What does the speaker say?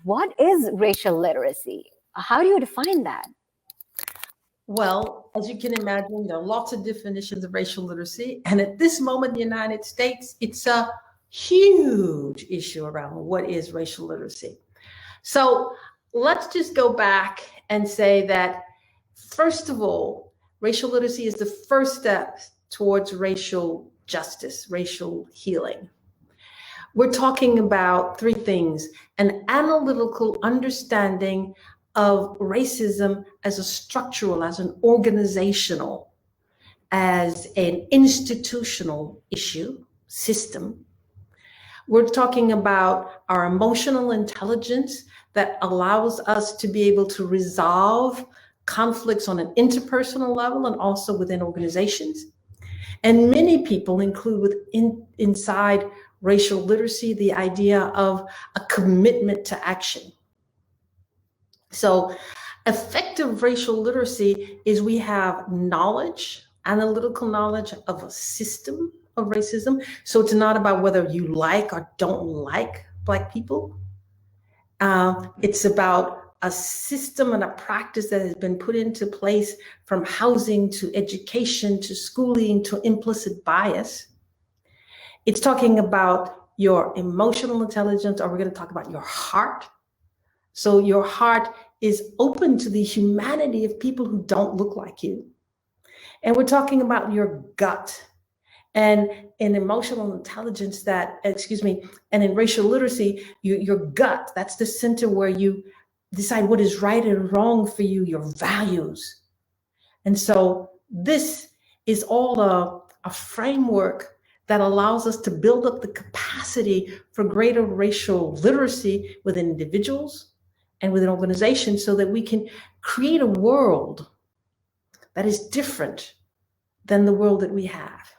what is racial literacy? How do you define that? Well, as you can imagine, there are lots of definitions of racial literacy. And at this moment in the United States, it's a huge issue around what is racial literacy. So let's just go back and say that, first of all, racial literacy is the first step towards racial justice, racial healing. We're talking about three things: an analytical understanding of racism as a structural, as an organizational, as an institutional issue, system. We're talking about our emotional intelligence that allows us to be able to resolve conflicts on an interpersonal level and also within organizations. And many people include inside racial literacy the idea of a commitment to action. So effective racial literacy is we have knowledge, analytical knowledge of a system of racism. So it's not about whether you like or don't like Black people. It's about a system and a practice that has been put into place, from housing to education to schooling to implicit bias. It's talking about your emotional intelligence, or we're going to talk about your heart. So your heart is open to the humanity of people who don't look like you. And we're talking about your gut. And in emotional intelligence and in racial literacy, your gut, that's the center where you decide what is right and wrong for you, your values. And so this is all a framework that allows us to build up the capacity for greater racial literacy within individuals and within organizations, so that we can create a world that is different than the world that we have.